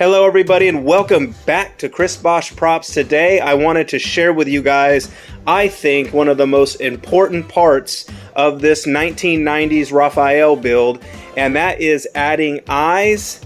Hello everybody and welcome back to Chris Bosch Props. Today I wanted to share with you guys, I think, one of the most important parts of this 1990s Raphael build, and that is adding eyes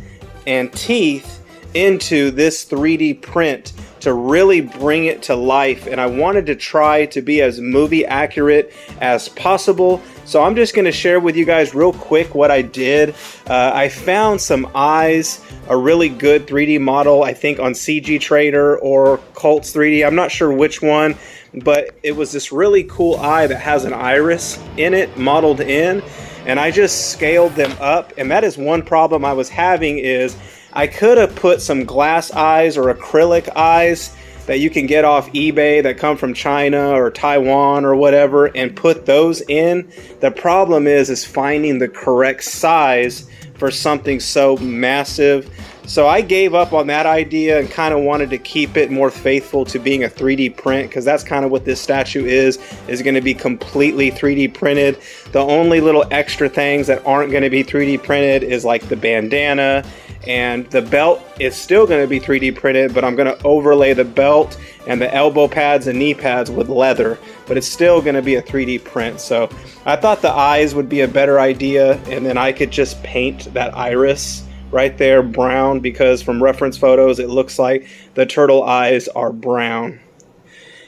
and teeth into this 3D print to really bring it to life. And I wanted to try to be as movie accurate as possible. So I'm just going to share with you guys real quick what I did. I found some eyes, a really good 3D model, I think on CG Trader or Cults 3D. I'm not sure which one, but it was this really cool eye that has an iris in it, modeled in, and I just scaled them up. And that is one problem I was having, is I could have put some glass eyes or acrylic eyes that you can get off eBay that come from China or Taiwan or whatever and put those in. The problem is finding the correct size for something so massive. So I gave up on that idea and kind of wanted to keep it more faithful to being a 3D print, because that's kind of what this statue is going to be completely 3D printed. The only little extra things that aren't going to be 3D printed is like the bandana, and the belt is still going to be 3D printed, but I'm going to overlay the belt and the elbow pads and knee pads with leather, but it's still going to be a 3D print. So I thought the eyes would be a better idea, and then I could just paint that iris right there brown, because from reference photos it looks like the turtle eyes are brown.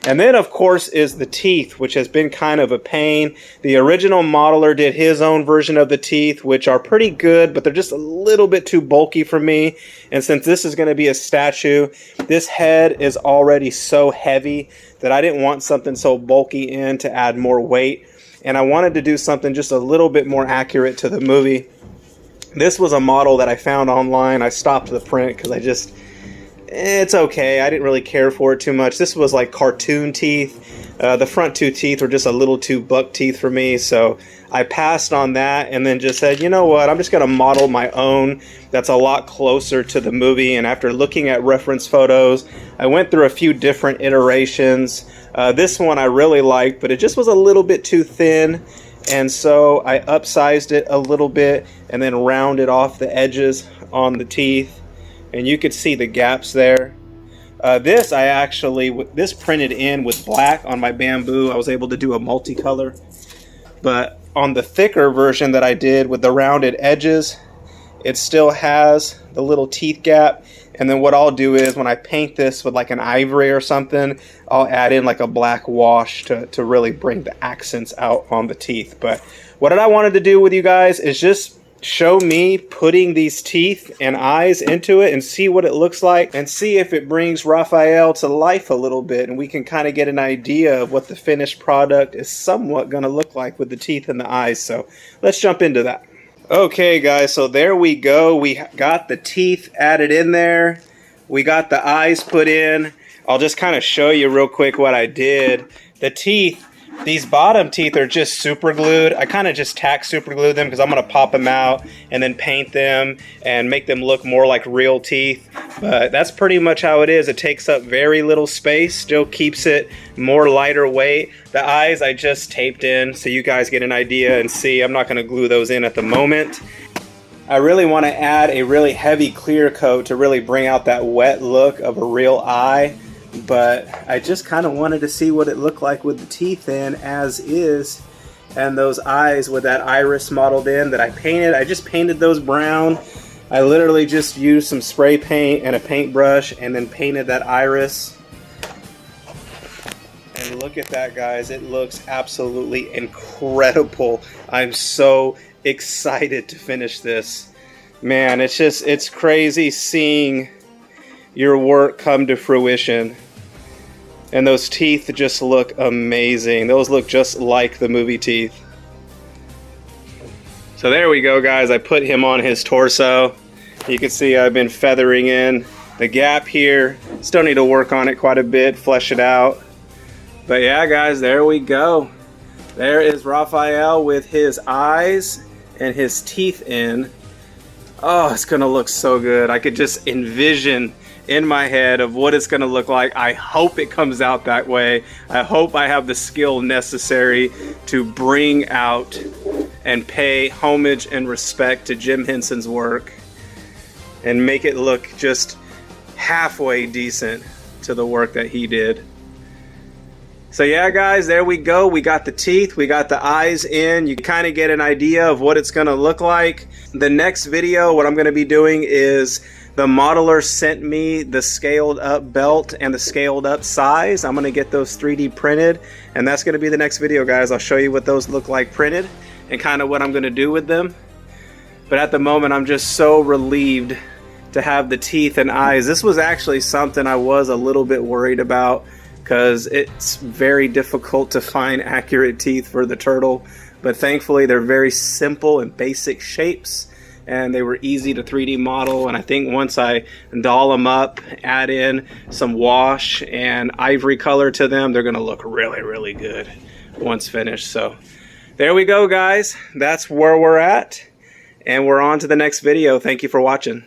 And then of course is the teeth, which has been kind of a pain. The original modeler did his own version of the teeth, which are pretty good, but they're just a little bit too bulky for me. And since this is going to be a statue, this head is already so heavy that I didn't want something so bulky in to add more weight. And I wanted to do something just a little bit more accurate to the movie. This was a model that I found online. I stopped the print because it's okay. I didn't really care for it too much. This was like cartoon teeth. The front two teeth were just a little too buck teeth for me, so I passed on that and then just said, you know what, I'm just going to model my own that's a lot closer to the movie. And after looking at reference photos, I went through a few different iterations. This one I really liked, but it just was a little bit too thin. And so I upsized it a little bit and then rounded off the edges on the teeth. And you could see the gaps there. This printed in with black on my bamboo. I was able to do a multicolor. But on the thicker version that I did with the rounded edges, it still has the little teeth gap. And then what I'll do is when I paint this with like an ivory or something, I'll add in like a black wash to really bring the accents out on the teeth. But what I wanted to do with you guys is just show me putting these teeth and eyes into it and see what it looks like and see if it brings Raphael to life a little bit, and we can kind of get an idea of what the finished product is somewhat going to look like with the teeth and the eyes. So let's jump into that. Okay guys, so there we go. We got the teeth added in there. We got the eyes put in. I'll just kind of show you real quick what I did. The teeth, these bottom teeth are just super glued. I kind of just tack super glue them because I'm going to pop them out and then paint them and make them look more like real teeth. But that's pretty much how it is. It takes up very little space, still keeps it more lighter weight. The eyes I just taped in so you guys get an idea and see. I'm not going to glue those in at the moment. I really want to add a really heavy clear coat to really bring out that wet look of a real eye. But I just kind of wanted to see what it looked like with the teeth in as is, and those eyes with that iris modeled in that I painted. I just painted those brown. I literally just used some spray paint and a paintbrush and then painted that iris. And look at that, guys. It looks absolutely incredible. I'm so excited to finish this. Man, it's crazy seeing your work come to fruition. And those teeth just look amazing. Those look just like the movie teeth. So there we go, guys. I put him on his torso. You can see I've been feathering in the gap here. Still need to work on it quite a bit, flesh it out. But yeah, guys, there we go. There is Raphael with his eyes and his teeth in. Oh, it's gonna look so good. I could just envision in my head of what it's gonna look like. I hope it comes out that way. I hope I have the skill necessary to bring out and pay homage and respect to Jim Henson's work. and make it look just halfway decent to the work that he did. So yeah guys, there we go. We got the teeth, we got the eyes in. You kind of get an idea of what it's gonna look like. The next video, what I'm gonna be doing is, the modeler sent me the scaled up belt and the scaled up size. I'm gonna get those 3D printed, and that's gonna be the next video guys. I'll show you what those look like printed and kind of what I'm gonna do with them. But at the moment, I'm just so relieved to have the teeth and eyes. This was actually something I was a little bit worried about, because it's very difficult to find accurate teeth for the turtle. But thankfully, they're very simple and basic shapes, and they were easy to 3D model. And I think once I doll them up, add in some wash and ivory color to them, they're gonna look really, really good once finished. So there we go guys, that's where we're at, and we're on to the next video. Thank you for watching.